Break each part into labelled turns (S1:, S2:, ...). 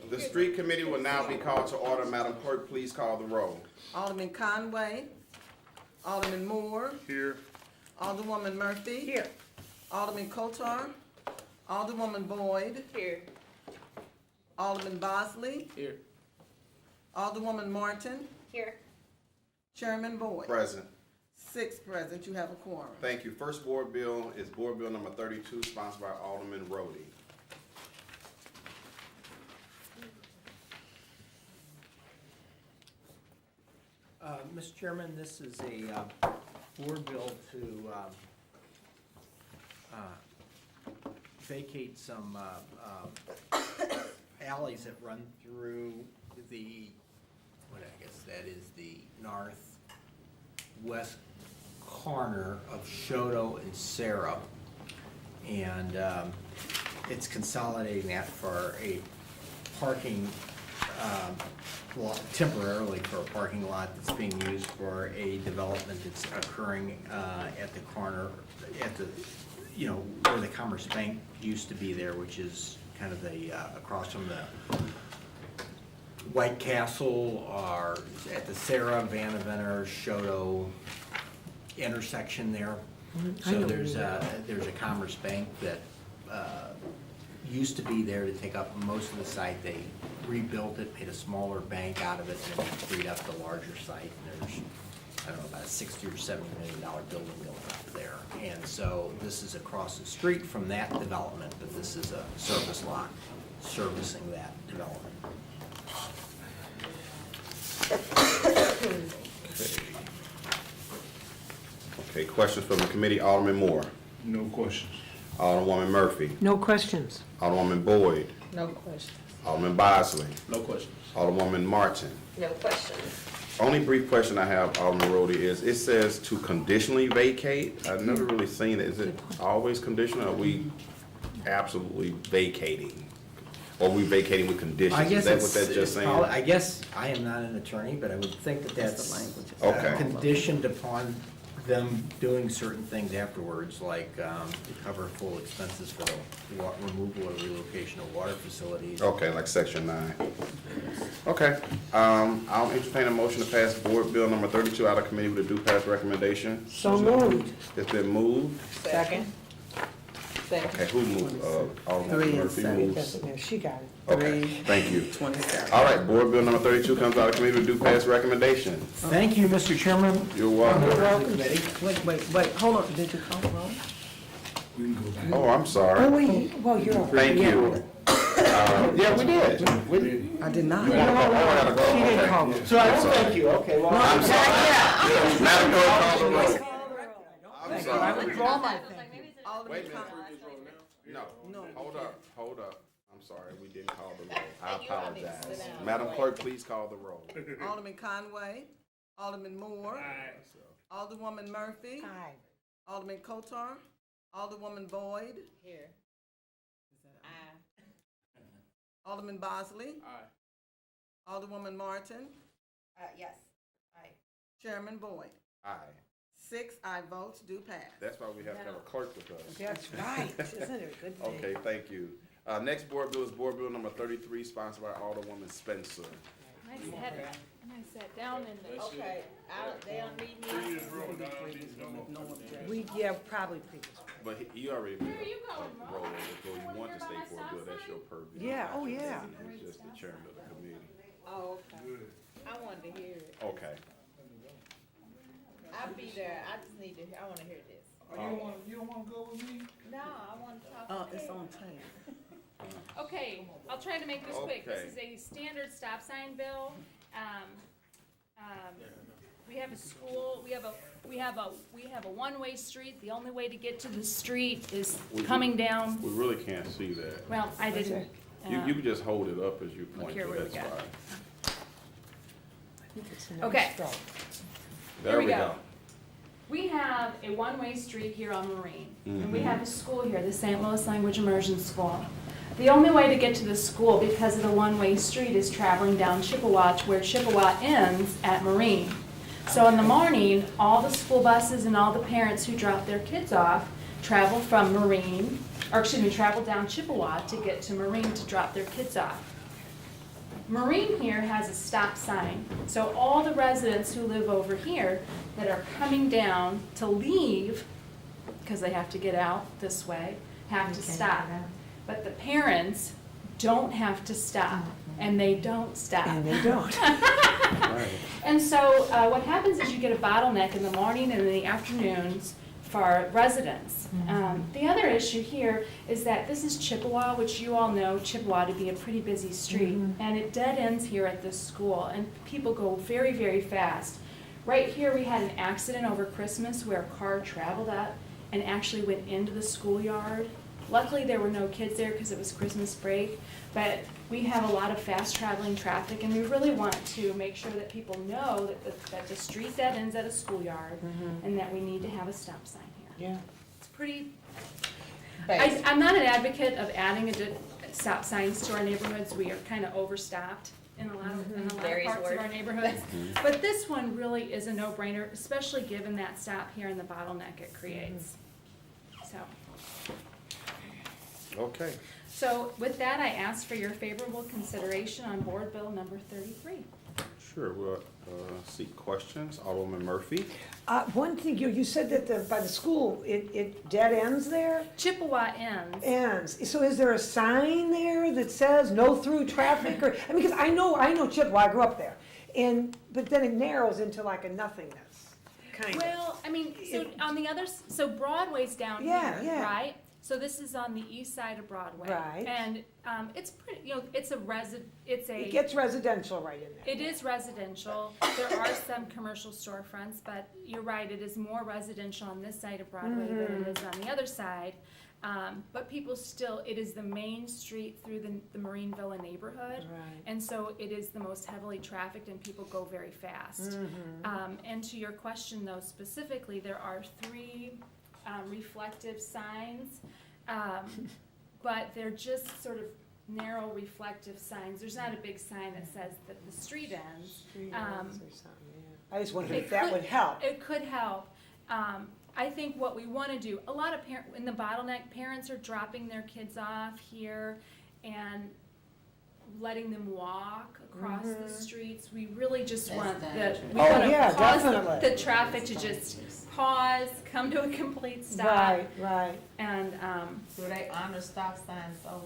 S1: The street committee will now be called to order. Madam Clerk, please call the roll.
S2: Alderman Conway. Alderman Moore.
S1: Here.
S2: Alderwoman Murphy.
S3: Here.
S2: Alderman Kotar. Alderwoman Boyd.
S3: Here.
S2: Alderman Bosley.
S1: Here.
S2: Alderwoman Martin.
S3: Here.
S2: Chairman Boyd.
S1: Present.
S2: 6 present. You have a quorum.
S1: Thank you. First board bill is board bill number 32, sponsored by Alderman Roddy.
S4: Mr. Chairman, this is a board bill to vacate some alleys that run through the, what I guess that is the northwest corner of Chouteau and Sarah. And it's consolidating that for a parking lot, temporarily for a parking lot that's being used for a development that's occurring at the corner, at the, you know, where the Commerce Bank used to be there, which is kind of the, across from the White Castle, or at the Sarah, Vanaventer, Chouteau intersection there. So there's a Commerce Bank that used to be there to take up most of the site. They rebuilt it, made a smaller bank out of it, and then freed up the larger site. And there's, I don't know, about a $60 or $70 million building going up there. And so this is across the street from that development, but this is a service lot servicing that development.
S1: Okay, questions from the committee. Alderman Moore.
S5: No questions.
S1: Alderwoman Murphy.
S3: No questions.
S1: Alderwoman Boyd.
S2: No question.
S1: Alderman Bosley.
S5: No questions.
S1: Alderwoman Martin.
S3: No questions.
S1: Only brief question I have, Alderman Roddy, is it says to conditionally vacate. I've never really seen it. Is it always conditional, or are we absolutely vacating? Or are we vacating with conditions?
S4: I guess
S1: Is that what
S4: it's,
S1: that's just
S4: it's
S1: saying?
S4: probably, I guess, I am not an attorney, but I would think that
S2: That's the
S4: that's
S2: language.
S1: Okay.
S4: conditioned upon them doing certain things afterwards, like to cover full expenses for the removal or relocation of water facilities.
S1: Okay, like section 9. Okay, I'll entertain a motion to pass board bill number 32 out of committee with a due pass recommendation.
S3: So moved.
S1: It's been moved.
S3: Second.
S1: Okay, who moved? Alderman
S2: 3 and
S1: Murphy
S2: 7.
S1: moves.
S3: She got it.
S1: Okay,
S2: 3,
S1: thank you.
S2: 27.
S1: All right, board bill number 32 comes out of committee with a due pass recommendation.
S4: Thank you, Mr. Chairman.
S1: You're welcome.
S2: Wait, hold on. Did you call the roll?
S5: We can go back.
S1: Oh, I'm
S3: Oh,
S1: sorry.
S3: wait, well, you're.
S1: Thank you. Yeah, we did.
S2: I did not.
S3: She didn't call it.
S4: So I thank you, okay, well.
S1: I'm sorry. Madam Clerk, call the roll. I'm
S2: I
S1: sorry.
S2: withdraw my thing.
S1: Wait
S2: Alderman
S1: a minute.
S2: Conway.
S1: No,
S2: No.
S1: hold up. I'm sorry, we didn't call the roll. I apologize. Madam Clerk, please call the roll.
S2: Alderman Conway. Alderman Moore. Alderwoman Murphy.
S3: Aye.
S2: Alderman Kotar. Alderwoman Boyd.
S3: Here.
S2: Alderman Bosley. Alderwoman Martin.
S3: Yes. Aye.
S2: Chairman Boyd.
S1: Aye.
S2: 6 aye votes do pass.
S1: That's why we have to have a clerk with us.
S3: That's right. Isn't it a good thing?
S1: Okay, thank you. Next board bill is board bill number 33, sponsored by Alderwoman Spencer.
S6: I sat down in the.
S3: Okay, they don't need me.
S2: No objection.
S3: We, yeah, probably previous.
S1: But he already made
S6: Where are you
S1: a
S6: going, Ron?
S1: roll, so you want to stay for a bill, that's your purview.
S3: Yeah, oh, yeah.
S1: He's just the chairman of the committee.
S3: Oh, okay. I wanted to hear it.
S1: Okay.
S3: I'll be there. I just need to, I wanna hear this.
S5: You don't wanna go with me?
S3: No, I wanna talk.
S2: It's on tape.
S6: Okay, I'll try to make this quick.
S1: Okay.
S6: This is a standard stop sign bill. We have a school, we have a one-way street. The only way to get to the street is coming down.
S1: We really can't see that.
S6: Well, I didn't.
S1: You can just hold it up as you point
S6: here
S1: to,
S6: what we
S1: that's
S6: got.
S1: fine.
S6: Okay.
S1: There
S6: Here
S1: we
S6: we
S1: go.
S6: go. We have a one-way street here on Marine, and we
S1: Mhm.
S6: have a school here, the St. Louis Language Immersion School. The only way to get to the school, because of the one-way street, is traveling down Chippewa to where Chippewa ends at Marine. So in the morning, all the school buses and all the parents who drop their kids off travel from Marine, or excuse me, travel down Chippewa to get to Marine to drop their kids off. Marine here has a stop sign. So all the residents who live over here that are coming down to leave, because they have to get out this way, have to stop. But the parents don't have to stop, and they don't stop.
S7: And they don't.
S6: And so what happens is you get a bottleneck in the morning and in the afternoons for residents. The other issue here is that this is Chippewa, which you all know Chippewa to be a pretty busy street, and it dead ends here at this school, and people go very, very fast. Right here, we had an accident over Christmas where a car traveled up and actually went into the schoolyard. Luckily, there were no kids there because it was Christmas break, but we have a lot of fast traveling traffic, and we really want to make sure that people know that the street dead ends at a schoolyard, and that we need to have a stop sign here.
S7: Yeah.
S6: It's pretty,
S3: Basic.
S6: I'm not an advocate of adding stop signs to our neighborhoods. We are kind of overstopped in a lot of
S3: Barry's
S6: parts of
S3: word.
S6: our neighborhoods. But this one really is a no-brainer, especially given that stop here and the bottleneck it creates.
S1: Okay.
S6: So with that, I ask for your favorable consideration on Board Bill number 33.
S1: Sure, we'll seek questions. Alderwoman Murphy?
S7: One thing, you said that by the school, it dead ends there?
S6: Chippewa ends.
S7: Ends. So is there a sign there that says no through traffic? Or, I mean, because I know Chippewa, I grew up there. But then it narrows into like a nothingness, kind of.
S6: Well, I mean, so on the other, so Broadway's down
S7: Yeah,
S6: here,
S7: yeah.
S6: right? So this is on the east side of Broadway.
S7: Right.
S6: And it's pretty, it's
S7: It gets residential right in there.
S6: it is residential. There are some commercial storefronts, but you're right, it is more residential on this side of Broadway than it is on the other side. But people still, it is the main street through the Marine Villa neighborhood.
S7: Right.
S6: And so it is the most heavily trafficked and people go very fast. And to your question though, specifically, there are 3 reflective signs, but they're just sort of narrow reflective signs. There's not a big sign that says that the street ends.
S7: Street ends or something, yeah. I just wondered
S6: It
S7: if that
S6: could-
S7: would help.
S6: It could help. I think what we want to do, a lot of in the bottleneck, parents are dropping their kids off here and letting them walk across the streets. We really just want we
S7: Oh,
S6: want to
S7: yeah,
S6: cause
S7: definitely.
S6: the traffic to just pause, come to a complete stop.
S7: Right.
S6: And,
S3: Do they honor stop signs over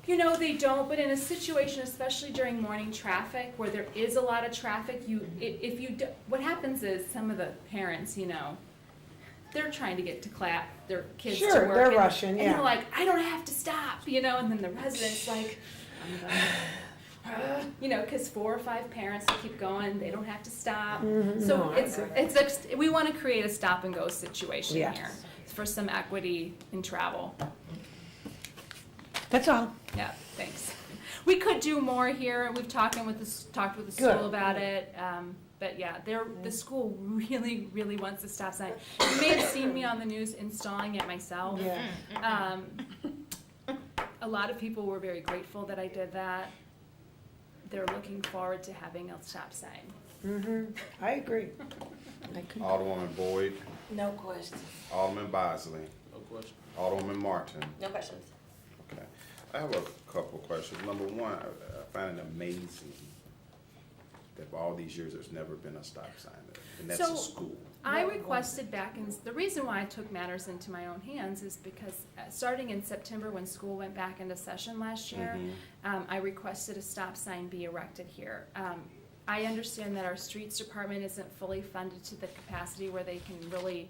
S3: there?
S6: they don't, but in a situation, especially during morning traffic, where there is a lot of traffic, what happens is some of the parents, they're trying to get to clap their kids to work.
S7: Sure, they're
S6: and-
S7: rushing,
S6: And
S7: yeah.
S6: they're like, I don't have to stop, and then the resident's like, because 4 or 5 parents keep going, they don't have to stop. So
S7: No, I agree.
S6: we want to create a stop and go situation
S7: Yes.
S6: here for some equity in travel.
S7: That's all.
S6: Yeah, thanks. We could do more here. We've talked with the
S7: Good.
S6: school about it. But yeah, the school really, really wants a stop sign. You may have seen me on the news installing it myself.
S7: Yeah.
S6: A lot of people were very grateful that I did that. They're looking forward to having a stop sign.
S7: I agree.
S1: Alderwoman Boyd?
S3: No questions.
S1: Alderman Bosley?
S5: No question.
S1: Alderwoman Martin?
S3: No questions.
S1: Okay. I have a couple of questions. Number one, I find it amazing that for all these years, there's never been a stop sign there, and that's
S6: So-
S1: a school.
S6: I requested back the reason why I took matters into my own hands is because starting in September when school went back into session last year, I requested a stop sign be erected here. I understand that our streets department isn't fully funded to the capacity where they can really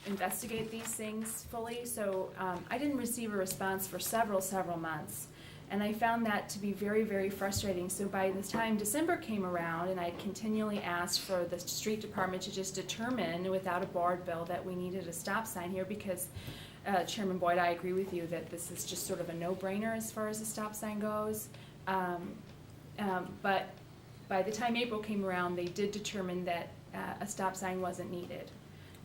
S6: investigate these things fully, so I didn't receive a response for several months. And I found that to be very, very frustrating. So by the time December came around and I continually asked for the street department to just determine without a board bill that we needed a stop sign here because Chairman Boyd, I agree with you that this is just sort of a no-brainer as far as the stop sign goes. But by the time April came around, they did determine that a stop sign wasn't needed.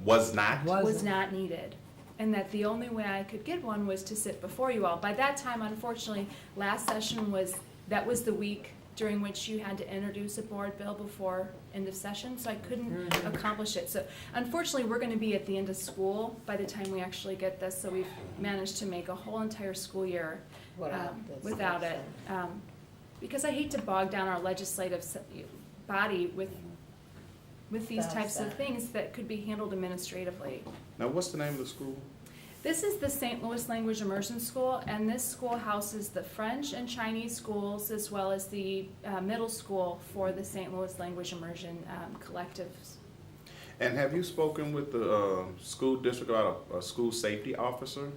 S1: Was not?
S6: Was not needed. And that the only way I could get one was to sit before you all. By that time, unfortunately, last session was the week during which you had to introduce a board bill before end of session, so I couldn't accomplish it. So unfortunately, we're gonna be at the end of school by the time we actually get this, so we've managed to make a whole entire school year without it. because I hate to bog down our legislative body with these
S3: Stop
S6: types of
S3: sign.
S6: things that could be handled administratively.
S1: Now, what's the name of the school?
S6: This is the St. Louis Language Immersion School, and this school houses the French and Chinese schools as well as the middle school for the St. Louis Language Immersion collectives.
S1: And have you spoken with the school district about a school safety officer?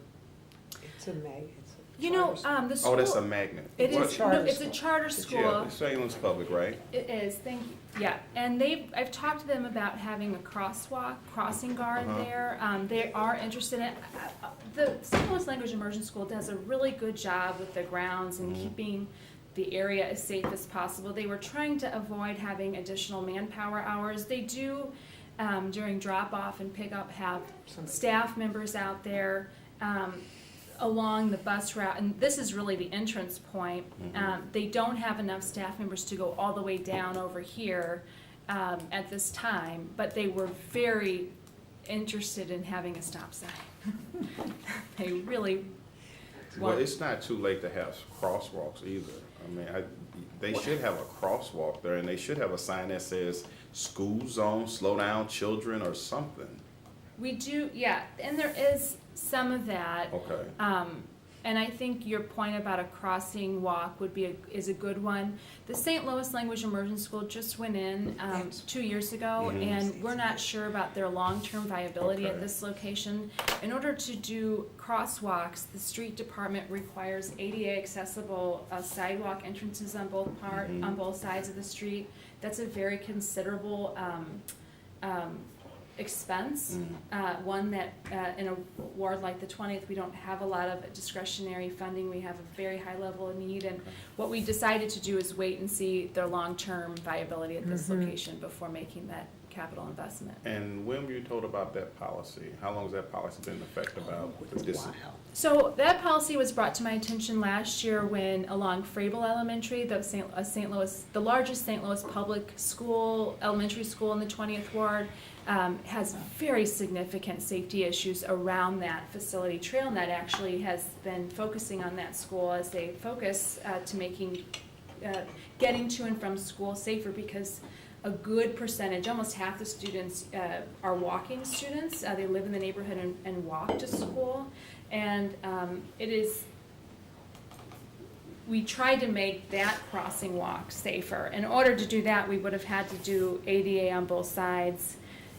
S7: It's a mag, it's a.
S6: You know,
S7: charter
S6: the
S7: school.
S6: school.
S1: Oh, that's a magnet.
S6: It
S1: What?
S6: is,
S7: Charter
S6: no, it's a
S7: school.
S6: charter
S1: Yeah,
S6: school.
S1: it's St. Louis Public, right?
S6: It is, thank you, yeah, and I've talked to them about having a crosswalk, crossing guard
S1: Uh-huh.
S6: there. They are interested in, the St. Louis Language Immersion School does a really good job with the grounds and
S1: Mhm.
S6: keeping the area as safe as possible. They were trying to avoid having additional manpower hours. They do, during drop-off and pickup, have
S7: Somebody-
S6: staff members out there, along the bus route, and this is really the entrance point. They don't have enough staff members to go all the way down over here at this time, but they were very interested in having a stop sign. They really
S1: Well,
S6: want,
S1: it's not too late to have crosswalks either. I mean, they should have a crosswalk there, and they should have a sign that says school zone, slow down children, or something.
S6: we do, yeah, and there is some of that.
S1: Okay.
S6: And I think your point about a crossing walk is a good one. The St. Louis Language Immersion School just went in 2 years ago,
S1: Mhm.
S6: and we're not sure about their long-term viability at
S1: Okay.
S6: this location. In order to do crosswalks, the street department requires ADA accessible sidewalk entrances on
S1: Mhm.
S6: on both sides of the street. That's a very considerable expense. One that in a ward like the 20th, we don't have a lot of discretionary funding. We have a very high level of need, and what we decided to do is wait and see their long-term viability at this location before making that capital investment.
S1: And when were you told about that policy? How long has that policy been in effect about this?
S6: So that policy was brought to my attention last year when along Frable Elementary, St. Louis, the largest St. Louis public school, elementary school in the 20th ward, has very significant safety issues around that facility. TrailNet actually has been focusing on that school as they focus to making, getting to and from school safer, because a good percentage, almost half the students are walking students. They live in the neighborhood and walk to school. And we tried to make that crossing walk safer. In order to do that, we would have had to do ADA on both sides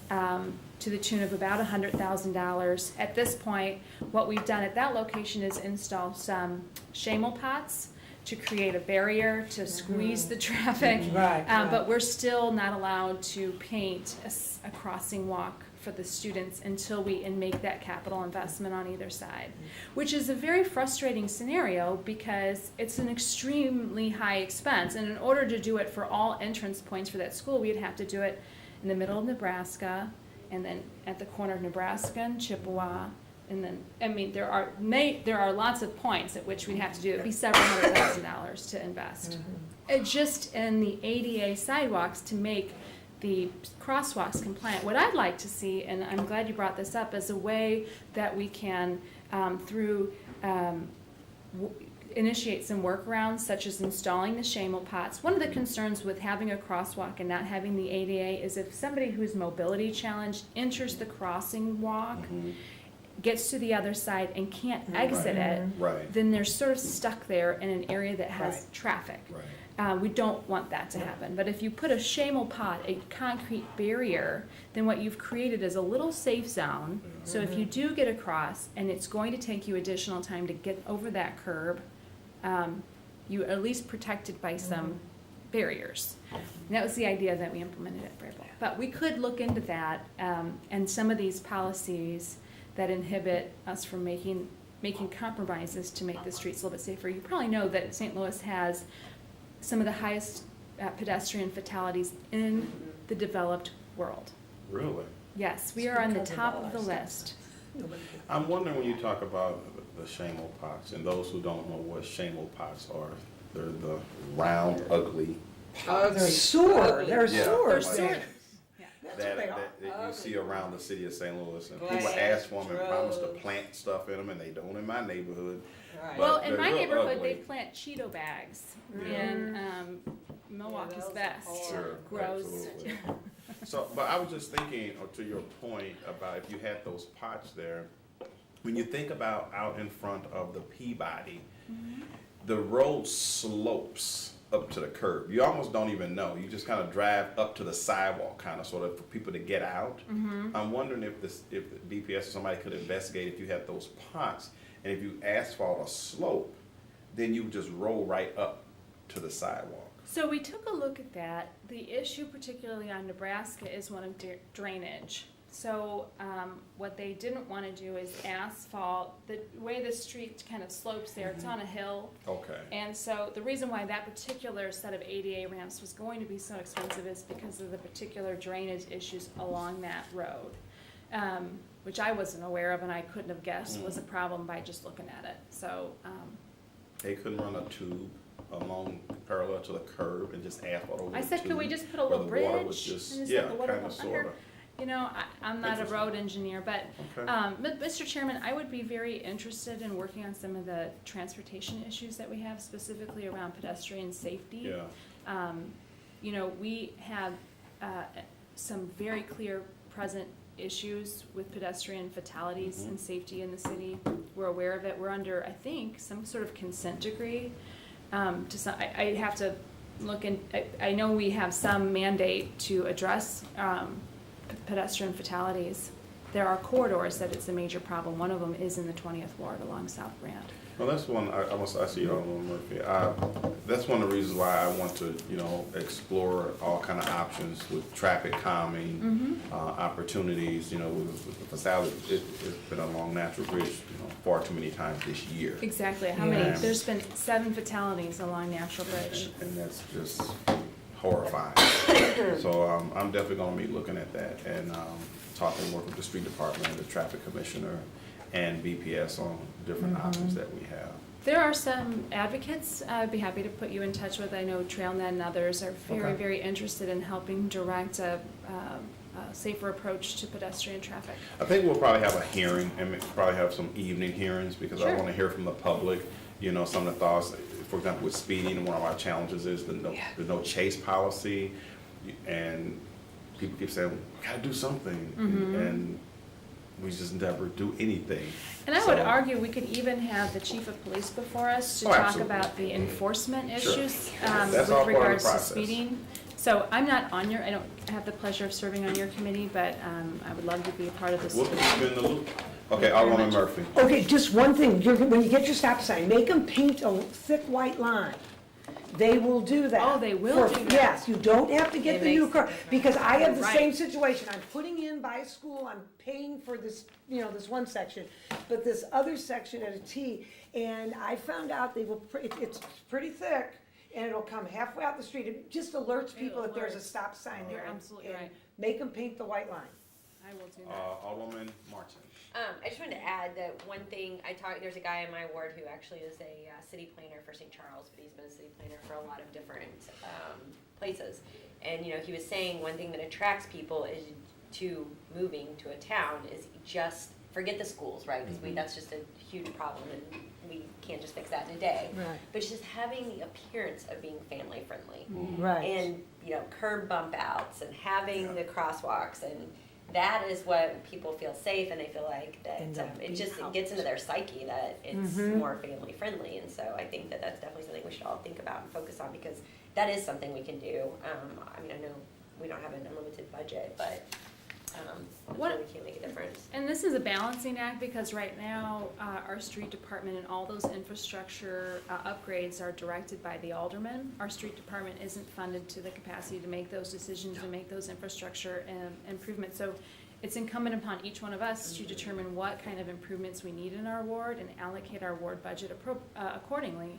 S6: to the tune of about $100,000. At this point, what we've done at that location is install some shamel pots to create a barrier to squeeze the traffic.
S7: Right, right.
S6: But we're still not allowed to paint a crossing walk for the students until we make that capital investment on either side, which is a very frustrating scenario because it's an extremely high expense. And in order to do it for all entrance points for that school, we'd have to do it in the middle of Nebraska, and then at the corner of Nebraska and Chippewa. And then, I mean, there are lots of points at which we have to do it. It'd be several $100,000 to invest. It just in the ADA sidewalks to make the crosswalks compliant. What I'd like to see, and I'm glad you brought this up, is a way that we can initiate some workarounds, such as installing the shamel pots. One of the concerns with having a crosswalk and not having the ADA is if somebody who's mobility challenged enters the crossing walk, gets to the other side and can't exit it,
S1: Right.
S6: then they're sort of stuck there in an area that has
S7: Right.
S6: traffic.
S1: Right.
S6: We don't want that to happen. But if you put a shamel pot, a concrete barrier, then what you've created is a little safe zone. So if you do get across and it's going to take you additional time to get over that curb, you're at least protected by some barriers. And that was the idea that we implemented at Frable. But we could look into that, and some of these policies that inhibit us from making compromises to make the streets a little bit safer. You probably know that St. Louis has some of the highest pedestrian fatalities in the developed world.
S1: Really?
S6: Yes, we are on the top of the list.
S1: I'm wondering when you talk about the shamel pots, and those who don't know what shamel pots are, they're the round, ugly.
S7: They're sore, they're
S1: Yeah.
S7: sore.
S6: They're
S1: like-
S6: sort,
S7: They're what they are.
S1: that you see around the city of St. Louis. And
S8: Glass,
S1: people ask for them and promise to
S8: drugs.
S1: plant stuff in them, and they don't in my neighborhood.
S8: Right.
S6: Well,
S1: But
S6: in
S1: they're
S6: my
S1: real
S6: neighborhood,
S1: ugly.
S6: they plant Cheeto bags
S1: Yeah.
S6: in Milwaukee's
S8: those are
S6: Best.
S8: horrible.
S1: Sure,
S6: Gross.
S1: absolutely. So, but I was just thinking, or to your point about if you had those pots there, when you think about out in front of the Peabody, the road slopes up to the curb. You almost don't even know. You just kind of drive up to the sidewalk, kind of sort of for people to get out. I'm wondering if the DPS or somebody could investigate if you had those pots, and if you asphalt a slope, then you just roll right up to the sidewalk.
S6: So we took a look at that. The issue particularly on Nebraska is one of drainage. So what they didn't want to do is asphalt. The way the street kind of slopes there, it's on a hill.
S1: Okay.
S6: And so the reason why that particular set of ADA ramps was going to be so expensive is because of the particular drainage issues along that road, which I wasn't aware of and I couldn't have guessed was a problem by just looking at it. So
S1: They couldn't run a tube along parallel to the curb and just asphalt over the
S6: I said, could we
S1: tube
S6: just put a
S1: where
S6: little
S1: the water was
S6: bridge?
S1: just-
S6: And just
S1: yeah,
S6: let the water
S1: kinda,
S6: go under?
S1: sorta.
S6: You know, I'm not a
S1: Interesting.
S6: road engineer, but,
S1: Okay.
S6: Mr. Chairman, I would be very interested in working on some of the transportation issues that we have, specifically around pedestrian safety.
S1: Yeah,
S6: You know, we have some very clear present issues with pedestrian fatalities and safety in the city. We're aware of it. We're under, I think, some sort of consent decree. I have to look in, I know we have some mandate to address pedestrian fatalities. There are corridors that it's a major problem. One of them is in the 20th Ward along South Brand.
S1: well, that's one, I see Alderman Murphy. That's one of the reasons why I want to, explore all kind of options with traffic calming, opportunities, with the facility. It's been along Natural Bridge, far too many times this year.
S6: Exactly. How many?
S1: Yeah.
S6: There's been 7 fatalities along Natural Bridge.
S1: And that's just horrifying. So I'm definitely gonna be looking at that and work with the street department, the traffic commissioner, and BPS on different options that we have.
S6: There are some advocates I'd be happy to put you in touch with. I know TrailNet and others are very,
S1: Okay.
S6: very interested in helping direct a safer approach to pedestrian traffic.
S1: I think we'll probably have a hearing and probably have some evening hearings because I
S6: Sure.
S1: wanna hear from the public, some of the thoughts. For example, with speeding, one of our challenges is the no chase policy. And people keep saying, we gotta do something. And we just never do anything.
S6: And I would
S1: So-
S6: argue we could even have the chief of police before us to
S1: Oh,
S6: talk
S1: absolutely.
S6: about the enforcement
S1: Sure.
S6: issues
S1: That's
S6: with
S1: all part of the
S6: regards to
S1: process.
S6: speeding. So I don't have the pleasure of serving on your committee, but I would love to be a part of this.
S1: We'll keep you in the loop. Okay,
S6: Thank you very
S1: Alderman
S6: much.
S1: Murphy.
S7: Okay, just one thing, when you get your stop sign, make them paint a thick white line. They will do that.
S6: Oh, they will
S7: For-
S6: do that.
S7: Yes, you don't have to get
S3: It
S7: the new
S3: makes
S7: car,
S3: it different.
S7: because I have the
S6: Right.
S7: same situation. I'm putting in by a school, I'm paying for this, this one section, but this other section at a T, and I found out they will, it's pretty thick, and it'll come halfway out the street. It just alerts people that there's a stop sign there.
S6: You're
S7: and-
S6: absolutely
S7: and
S6: right.
S7: Make them paint the white line.
S6: I will do that.
S1: Alderman Martin.
S8: I just wanted to add that one thing there's a guy in my ward who actually is a city planner for St. Charles, but he's been a city planner for a lot of different places. And, he was saying one thing that attracts people is to moving to a town is just forget the schools, right? Because that's just a huge problem and we can't just fix that in a day.
S7: Right.
S8: But it's just having the appearance of being family friendly.
S7: Right.
S8: And, curb bump outs and having the crosswalks, and that is what people feel safe and they feel like that
S7: And they'll
S8: it
S7: be
S8: just
S7: out.
S8: gets into their psyche that it's
S7: Mhm.
S8: more family friendly. And so I think that that's definitely something we should all think about and focus on, because that is something we can do. I know we don't have an unlimited budget, but I'm
S6: What-
S8: sure we can make a difference.
S6: And this is a balancing act because right now, our street department and all those infrastructure upgrades are directed by the alderman. Our street department isn't funded to the capacity to make those decisions and make those infrastructure improvements. So it's incumbent upon each one of us to determine what kind of improvements we need in our ward and allocate our ward budget accordingly.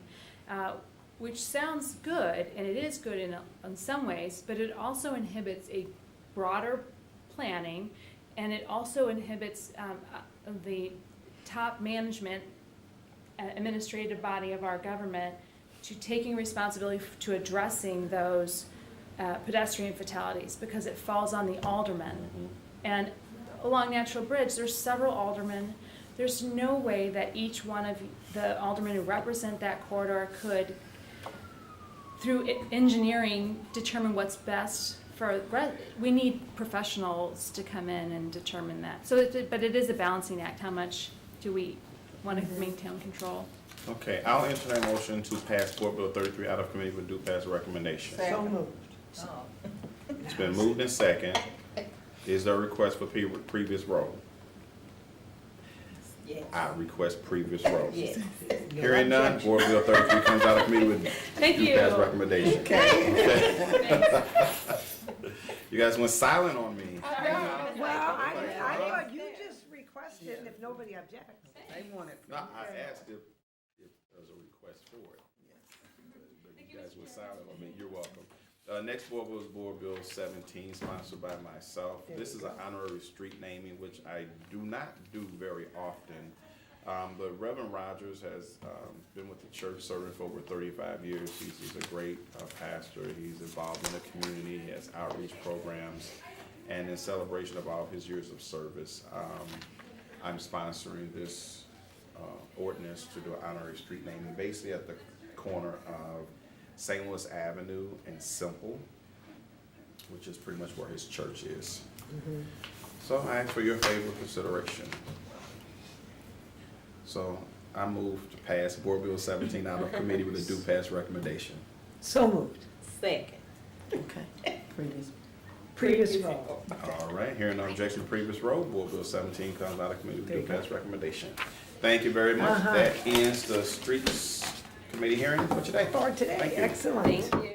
S6: Which sounds good, and it is good in some ways, but it also inhibits a broader planning, and it also inhibits the top management, administrative body of our government to taking responsibility to addressing those pedestrian fatalities, because it falls on the alderman. And along Natural Bridge, there's several aldermen. There's no way that each one of the aldermen who represent that corridor could, through engineering, determine what's best for, we need professionals to come in and determine that. So, but it is a balancing act. How much do we want to maintain control?
S1: Okay, I'll entertain a motion to pass Board Bill 33 out of committee with due pass recommendation.
S7: So moved.
S1: It's been moved in second. Is there a request for previous roll?
S3: Yes.
S1: I request previous roll.
S3: Yes.
S1: Hearing none, Board Bill 33 comes out of committee with
S6: Thank
S1: due
S6: you.
S1: pass recommendation.
S6: Thanks.
S1: You guys went silent on me.
S7: Well, I thought you just requested it, and if nobody objects.
S2: They want it.
S1: No, I asked if there's a request for it. But you guys were silent on me. You're welcome. Next board bill is Board Bill 17, sponsored by myself. This is an honorary street naming, which I do not do very often. But Reverend Rogers has been with the church serving for over 35 years. He's a great pastor. He's involved in the community. He has outreach programs. And in celebration of all his years of service, I'm sponsoring this ordinance to do an honorary street naming, basically at the corner of St. Louis Avenue and Semple, which is pretty much where his church is. So I ask for your favorable consideration. So I move to pass Board Bill 17 out of committee with a due pass recommendation.
S7: So moved.
S3: Second.
S2: Okay.
S7: Previous roll.
S1: All right, hearing no objection to previous roll, Board Bill 17 comes out of committee with due pass recommendation. Thank you very much. That ends the streets committee hearing for today.
S7: For today,
S1: Thank you.
S7: excellent.
S8: Thank you.